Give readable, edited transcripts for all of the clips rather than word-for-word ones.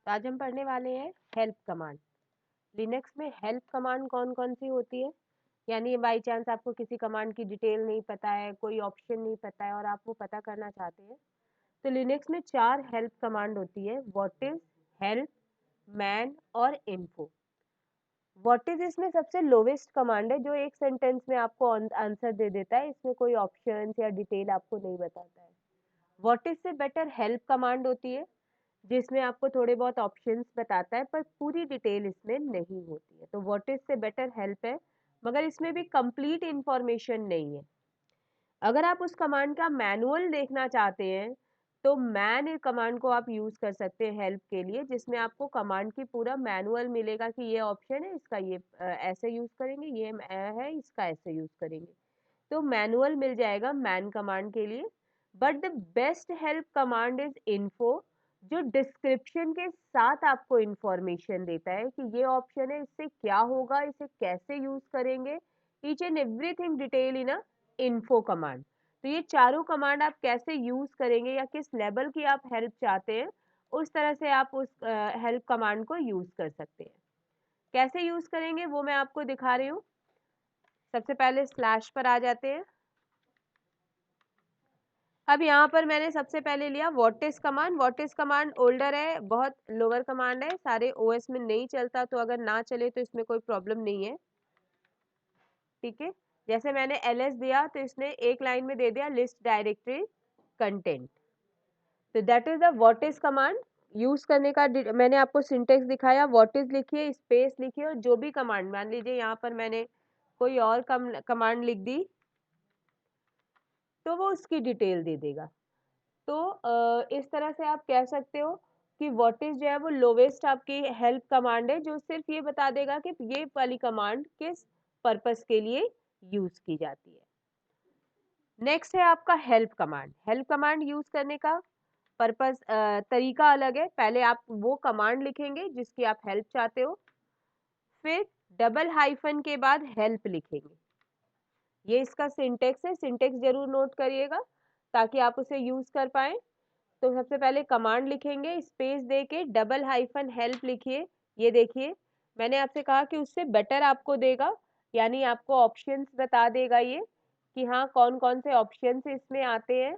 तो आज हम पढ़ने वाले हैं हेल्प कमांड। लिनक्स में हेल्प कमांड कौन कौन सी होती है, यानी बाई चांस आपको किसी कमांड की डिटेल नहीं पता है, कोई ऑप्शन नहीं पता है और आप वो पता करना चाहते हैं, तो लिनक्स में 4 हेल्प कमांड होती है। व्हाट इज, हेल्प, मैन और इन्फो। व्हाट इज इसमें सबसे लोवेस्ट कमांड है, जो एक सेंटेंस में आपको आंसर दे देता है, इसमें कोई ऑप्शन या डिटेल आपको नहीं बताता है। व्हाट इज से बेटर हेल्प कमांड होती है, जिसमें आपको थोड़े बहुत ऑप्शंस बताता है पर पूरी डिटेल इसमें नहीं होती है। तो व्हाट इज से बेटर हेल्प है, मगर इसमें भी कंप्लीट इंफॉर्मेशन नहीं है। अगर आप उस कमांड का मैनुअल देखना चाहते हैं तो मैन कमांड को आप यूज कर सकते हैं हेल्प के लिए, जिसमें आपको कमांड की पूरा मैनुअल मिलेगा कि ये ऑप्शन है, इसका ये ऐसे यूज करेंगे, ये है इसका ऐसे यूज करेंगे। तो मैनुअल मिल जाएगा मैन कमांड के लिए। But the best help command is info, जो डिस्क्रिप्शन के साथ आपको इंफॉर्मेशन देता है कि ये ऑप्शन है, इससे क्या होगा, इसे कैसे यूज करेंगे, each and everything detail in a info command. तो ये चारों कमांड आप कैसे यूज करेंगे या किस लेवल की आप हेल्प चाहते हैं, उस तरह से आप उस हेल्प कमांड को यूज कर सकते हैं। कैसे यूज करेंगे वो मैं आपको दिखा रही हूँ। सबसे पहले स्लैश पर आ जाते हैं। अब यहाँ पर मैंने सबसे पहले लिया what is command. What is command older है, बहुत लोअर कमांड है, सारे ओएस में नहीं चलता, तो अगर ना चले तो इसमें कोई प्रॉब्लम नहीं है। ठीक है, जैसे मैंने ls दिया तो इसने एक लाइन में दे दिया लिस्ट डायरेक्टरी कंटेंट। तो that is the what is command. Use करने का मैंने आपको सिंटेक्स दिखाया। व्हाट इज लिखिए, स्पेस लिखिए, और जो भी कमांड, मान लीजिए यहाँ पर मैंने कोई और कमांड लिख दी तो वो उसकी डिटेल दे देगा। तो इस तरह से आप कह सकते हो कि व्हाट इज जो है वो लोवेस्ट आपकी हेल्प कमांड है, जो सिर्फ ये बता देगा कि ये वाली कमांड किस पर्पस के लिए यूज की जाती है। नेक्स्ट है आपका help command. Help command use करने का पर्पस तरीका अलग है। पहले आप वो कमांड लिखेंगे जिसकी आप हेल्प चाहते हो, फिर डबल हाइफन के बाद हेल्प लिखेंगे। ये इसका सिंटेक्स है, सिंटेक्स जरूर नोट करिएगा ताकि आप उसे यूज कर पाए। तो सबसे पहले कमांड लिखेंगे, स्पेस दे के डबल हाइफन हेल्प लिखिए। ये देखिए, मैंने आपसे कहा कि उससे बेटर आपको देगा, यानी आपको ऑप्शंस बता देगा ये कि हाँ कौन कौन से ऑप्शंस इसमें आते हैं।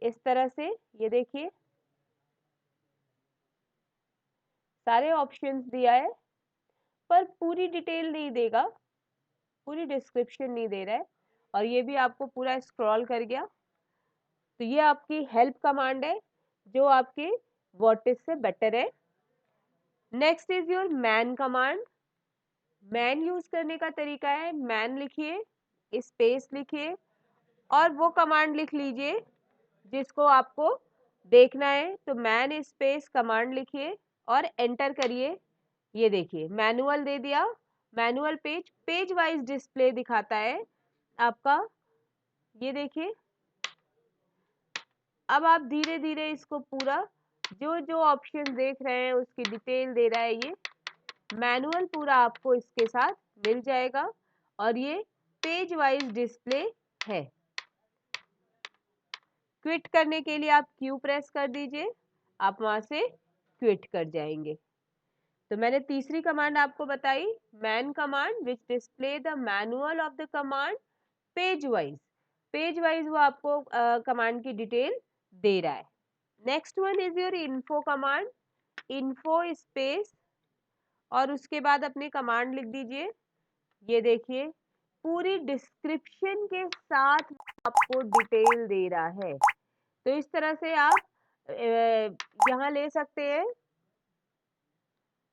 इस तरह से ये देखिए सारे ऑप्शंस दिया है, पर पूरी डिटेल नहीं देगा, पूरी डिस्क्रिप्शन नहीं दे रहा है, और ये भी आपको पूरा स्क्रॉल कर गया। तो ये आपकी हेल्प कमांड है जो आपके व्हाट इज से बेटर है। Next is your man command. Man use करने का तरीका है, मैन लिखिए, स्पेस लिखिए, और वो कमांड लिख लीजिए जिसको आपको देखना है। तो मैन स्पेस कमांड लिखिए और एंटर करिए। ये देखिए मैनुअल दे दिया। Manual page page wise display दिखाता है आपका। ये देखिए, अब आप धीरे धीरे इसको पूरा जो जो ऑप्शन देख रहे हैं उसकी डिटेल दे रहा है। ये मैनुअल पूरा आपको इसके साथ मिल जाएगा, और ये पेज वाइज डिस्प्ले है। क्विट करने के लिए आप क्यू प्रेस कर दीजिए, आप वहां से क्विट कर जाएंगे। तो मैंने तीसरी कमांड आपको बताई, man command which display the manual of the command page wise. Page wise वो आपको कमांड की डिटेल दे रहा है। Next one is your info command. Info space और उसके बाद अपनी कमांड लिख दीजिए। ये देखिए पूरी डिस्क्रिप्शन के साथ आपको डिटेल दे रहा है। तो इस तरह से आप यहाँ ले सकते हैं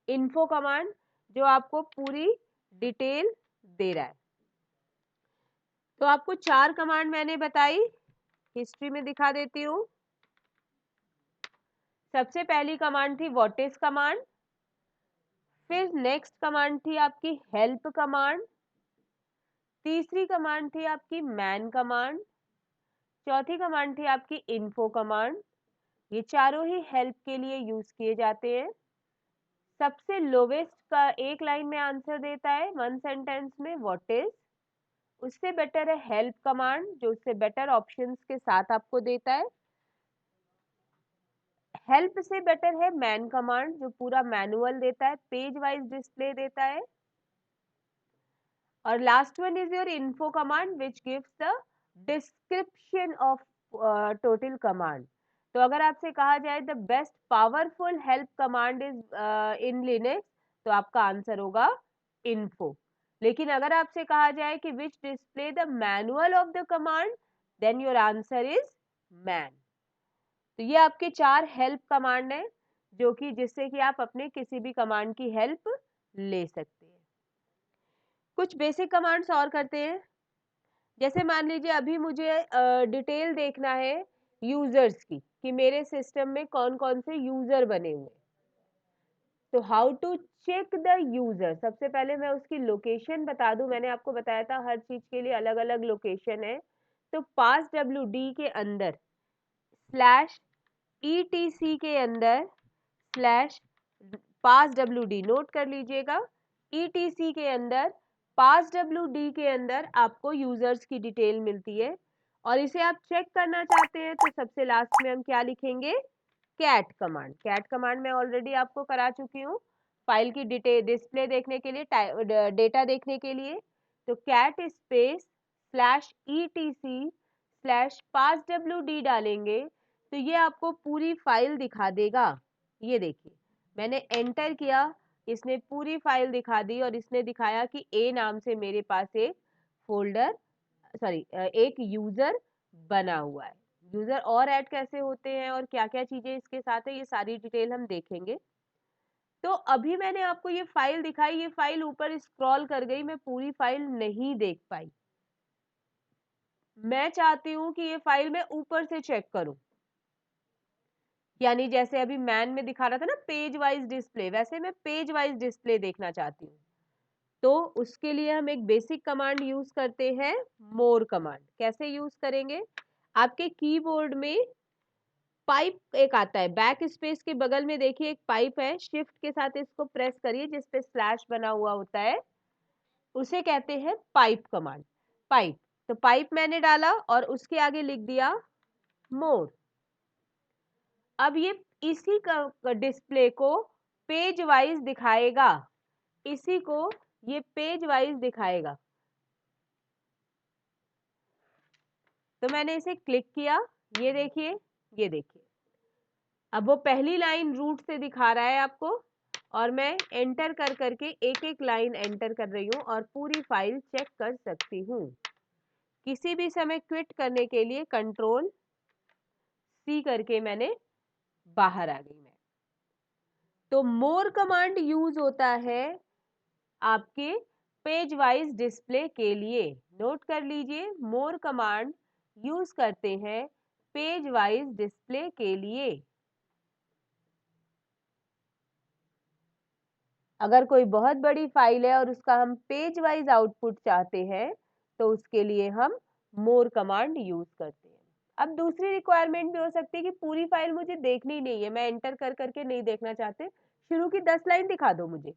इन्फो कमांड जो आपको पूरी डिटेल दे रहा है। तो आपको 4 कमांड मैंने बताई, हिस्ट्री में दिखा देती हूँ। सबसे पहली कमांड थी व्हाट इज कमांड, फिर नेक्स्ट कमांड थी आपकी हेल्प कमांड, तीसरी कमांड थी आपकी मैन कमांड, चौथी कमांड थी आपकी इन्फो कमांड। ये चारों ही हेल्प के लिए यूज किए जाते हैं। सबसे लोवेस्ट का एक लाइन में आंसर देता है वन सेंटेंस में व्हाट इज। उससे बेटर है हेल्प कमांड जो उससे बेटर ऑप्शंस के साथ आपको देता है। हेल्प से बेटर है मैन कमांड, जो पूरा मैनुअल देता है, पेज वाइज डिस्प्ले देता है। और last one is your info command which gives the description of total command. तो अगर आपसे कहा जाए the best powerful help command is in Linux, तो आपका आंसर होगा इन्फो। लेकिन अगर आपसे कहा जाए कि which display the manual of the command, then your answer is man. तो ये आपके 4 हेल्प कमांड है, जो कि जिससे कि आप अपने किसी भी कमांड की हेल्प ले सकते हैं। कुछ बेसिक कमांड्स और करते हैं। जैसे मान लीजिए अभी मुझे डिटेल देखना है यूजर्स की, कि मेरे सिस्टम में कौन कौन से यूजर बने हुए। तो how to check the user, सबसे पहले मैं उसकी लोकेशन बता दूं। मैंने आपको बताया था हर चीज के लिए अलग अलग लोकेशन है। तो पास wd के अंदर स्लैश etc के अंदर स्लैश पास wd, नोट कर लीजिएगा, etc के अंदर पास wd के अंदर आपको यूजर्स की डिटेल मिलती है। और इसे आप चेक करना चाहते हैं तो सबसे लास्ट में हम क्या लिखेंगे, कैट कमांड। कैट कमांड मैं ऑलरेडी आपको करा चुकी हूँ फाइल की डिटेल डिस्प्ले देखने के लिए, डेटा देखने के लिए। तो cat space slash etc slash pass wd डालेंगे तो ये आपको पूरी फाइल दिखा देगा। ये देखिए मैंने एंटर किया, इसने पूरी फाइल दिखा दी और इसने दिखाया कि ए नाम से मेरे पास एक फोल्डर, सॉरी एक यूजर बना हुआ है। यूजर और ऐड कैसे होते हैं और क्या क्या चीजें इसके साथ है, ये सारी डिटेल हम देखेंगे। तो अभी मैंने आपको ये फाइल दिखाई, ये फाइल ऊपर स्क्रॉल कर गई, मैं पूरी फाइल नहीं देख पाई। मैं चाहती हूं कि ये फाइल मैं ऊपर से चेक करूं, यानी जैसे अभी मैन में दिखा रहा था ना पेज वाइज डिस्प्ले, वैसे मैं पेज वाइज डिस्प्ले देखना चाहती हूँ। तो उसके लिए हम एक बेसिक कमांड यूज करते हैं, मोर कमांड। कैसे यूज करेंगे, आपके कीबोर्ड में पाइप एक आता है, बैक स्पेस के बगल में देखिए एक पाइप है, शिफ्ट के साथ इसको प्रेस करिए, जिस पे स्लैश बना हुआ होता है, उसे कहते हैं पाइप कमांड। पाइप, तो पाइप मैंने डाला और उसके आगे लिख दिया मोर। अब ये इसी का डिस्प्ले को पेज वाइज दिखाएगा, इसी को ये पेज वाइज दिखाएगा। तो मैंने इसे क्लिक किया, ये देखिए, ये देखिए अब वो पहली लाइन रूट से दिखा रहा है आपको, और मैं एंटर कर करके एक एक लाइन एंटर कर रही हूँ और पूरी फाइल चेक कर सकती हूँ। किसी भी समय क्विट करने के लिए कंट्रोल सी करके मैंने बाहर आ गई मैं। तो मोर कमांड यूज होता है आपके पेज वाइज डिस्प्ले के लिए। नोट कर लीजिए, मोर कमांड यूज करते हैं पेज वाइज डिस्प्ले के लिए। अगर कोई बहुत बड़ी फाइल है और उसका हम पेज वाइज आउटपुट चाहते हैं तो उसके लिए हम मोर कमांड यूज करते हैं। अब दूसरी रिक्वायरमेंट भी हो सकती है कि पूरी फाइल मुझे देखनी नहीं है, मैं एंटर कर करके नहीं देखना चाहते, शुरू की 10 लाइन दिखा दो मुझे,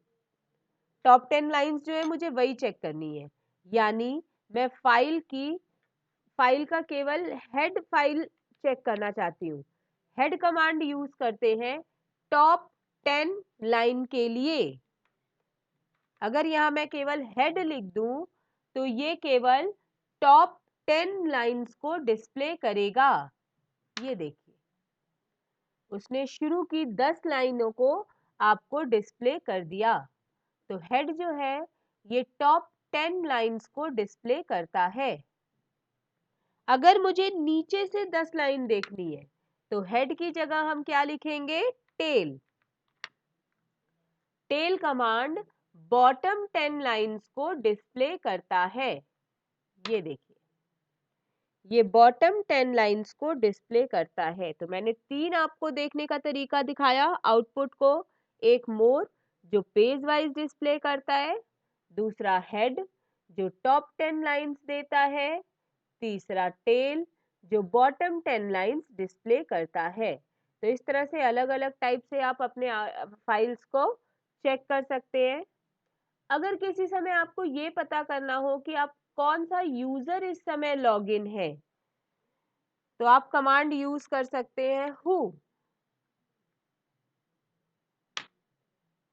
टॉप 10 लाइंस जो है मुझे वही चेक करनी है। यानी मैं फाइल का केवल हेड फाइल चेक करना चाहती हूँ। हेड कमांड यूज करते हैं टॉप 10 लाइन के लिए। अगर यहां मैं केवल हेड लिख दूं तो ये केवल टॉप 10 लाइंस को डिस्प्ले करेगा। ये देखिए उसने शुरू की 10 लाइनों को आपको डिस्प्ले कर दिया। तो हेड जो है ये टॉप 10 लाइंस को डिस्प्ले करता है। अगर मुझे नीचे से 10 लाइन देखनी है तो हेड की जगह हम क्या लिखेंगे, tail. Tail command bottom 10 lines को डिस्प्ले करता है। ये देखिए ये बॉटम 10 लाइंस को डिस्प्ले करता है। तो मैंने 3 आपको देखने का तरीका दिखाया आउटपुट को। एक मोर जो पेज वाइज डिस्प्ले करता है, दूसरा हेड जो टॉप 10 लाइंस देता है, तीसरा टेल जो बॉटम 10 लाइंस डिस्प्ले करता है। तो इस तरह से अलग अलग टाइप से आप अपने फाइल्स को चेक कर सकते हैं। अगर किसी समय आपको ये पता करना हो कि आप कौन सा यूजर इस समय लॉगिन है, तो आप कमांड यूज कर सकते हैं हु।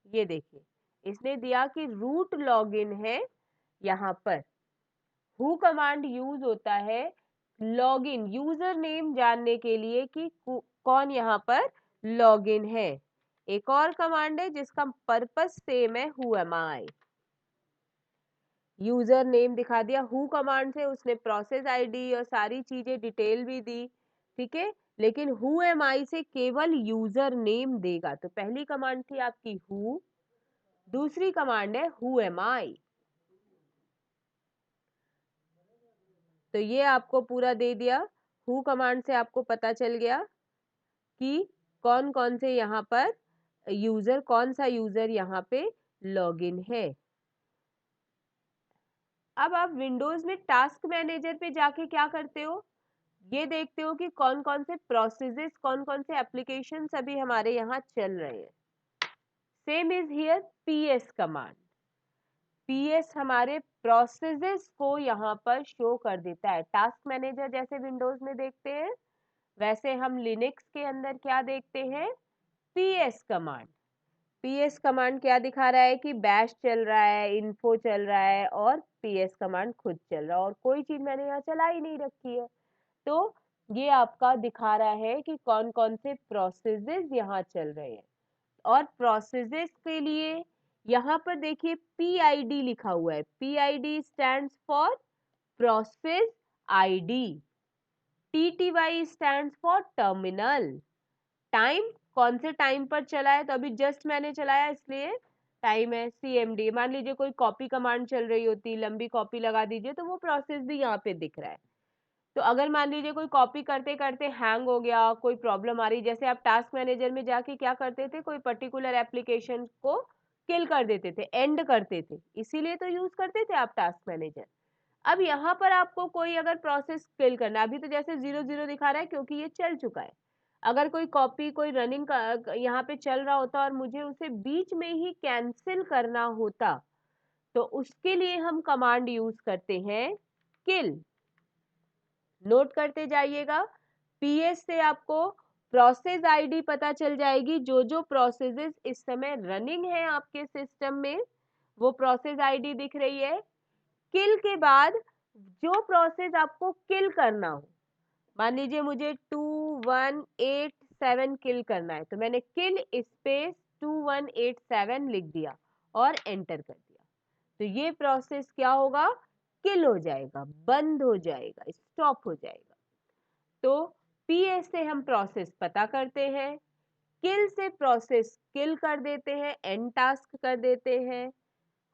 ये देखिए, इसने दिया कि रूट लॉगिन है यहाँ पर। हु कमांड यूज होता है लॉगिन यूजर नेम जानने के लिए कि कौन यहाँ पर लॉगिन है। एक और कमांड है जिसका पर्पस सेम है, who am I. User name दिखा दिया, हु कमांड से उसने प्रोसेस आईडी और सारी चीजें डिटेल भी दी, ठीक है। लेकिन हु एम आई से केवल यूजर नेम देगा। तो पहली कमांड थी आपकी हु, दूसरी कमांड है हु एम आई। तो ये आपको पूरा दे दिया। हु कमांड से आपको पता चल गया कि कौन कौन से यहाँ पर यूजर, कौन सा यूजर यहाँ पे लॉगिन है। अब आप विंडोज में टास्क मैनेजर पे जाके क्या करते हो, ये देखते हो कि कौन कौन से प्रोसेसेस, कौन कौन से एप्लीकेशन अभी हमारे यहाँ चल रहे हैं। Same is here PS command. PS हमारे प्रोसेसेस को यहाँ पर शो कर देता है। टास्क मैनेजर जैसे विंडोज में देखते हैं, वैसे हम लिनक्स के अंदर क्या देखते हैं, पीएस कमांड। पीएस कमांड क्या दिखा रहा है कि बैश चल रहा है, इन्फो चल रहा है और पीएस कमांड खुद चल रहा है, और कोई चीज मैंने यहाँ चला ही नहीं रखी है। तो ये आपका दिखा रहा है कि कौन कौन से प्रोसेसेस यहाँ चल रहे हैं। और प्रोसेसेस के लिए यहाँ पर देखिए पीआईडी लिखा हुआ है। PID stands for process ID, TTY stands for terminal. Time कौन से टाइम पर चला है, तो अभी जस्ट मैंने चलाया इसलिए टाइम है। सीएमडी, मान लीजिए कोई कॉपी कमांड चल रही होती, लंबी कॉपी लगा दीजिए, तो वो प्रोसेस भी यहाँ पे दिख रहा है। तो अगर मान लीजिए कोई कॉपी करते करते हैंग हो गया, कोई प्रॉब्लम आ रही, जैसे आप टास्क मैनेजर में जाके क्या करते थे, कोई पर्टिकुलर एप्लीकेशन को किल कर देते थे, एंड करते थे, इसीलिए तो यूज करते थे आप टास्क मैनेजर। अब यहाँ पर आपको कोई अगर प्रोसेस किल करना, अभी तो जैसे 0 0 दिखा रहा है क्योंकि ये चल चुका है। अगर कोई कॉपी, कोई रनिंग यहाँ पे चल रहा होता और मुझे उसे बीच में ही कैंसिल करना होता, तो उसके लिए हम कमांड यूज करते हैं किल। नोट करते जाइएगा। पीएस से आपको प्रोसेस आईडी पता चल जाएगी, जो जो प्रोसेसेस इस समय रनिंग है आपके सिस्टम में, वो प्रोसेस आईडी दिख रही है। किल के बाद जो प्रोसेस आपको किल करना हो, मान लीजिए मुझे 2187 किल करना है, तो मैंने किल स्पेस 2187 लिख दिया और एंटर कर दिया। तो ये प्रोसेस क्या होगा, किल हो जाएगा, बंद हो जाएगा, स्टॉप हो जाएगा। तो पीएस से हम प्रोसेस पता करते हैं, किल से प्रोसेस किल कर देते हैं, एंड टास्क कर देते हैं।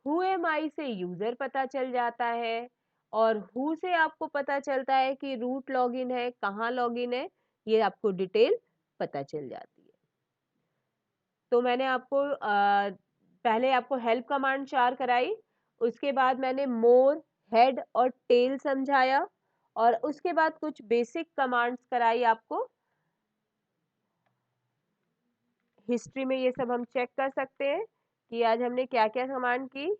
हु एम आई से यूजर पता चल जाता है, और हु से आपको पता चलता है कि रूट लॉगिन है, कहाँ लॉगिन है, ये आपको डिटेल पता चल जाती है। तो मैंने आपको पहले आपको हेल्प कमांड 4 कराई, उसके बाद मैंने मोर, हेड और टेल समझाया, और उसके बाद कुछ बेसिक कमांड्स कराई आपको। हिस्ट्री में ये सब हम चेक कर सकते हैं कि आज हमने क्या क्या कमांड की।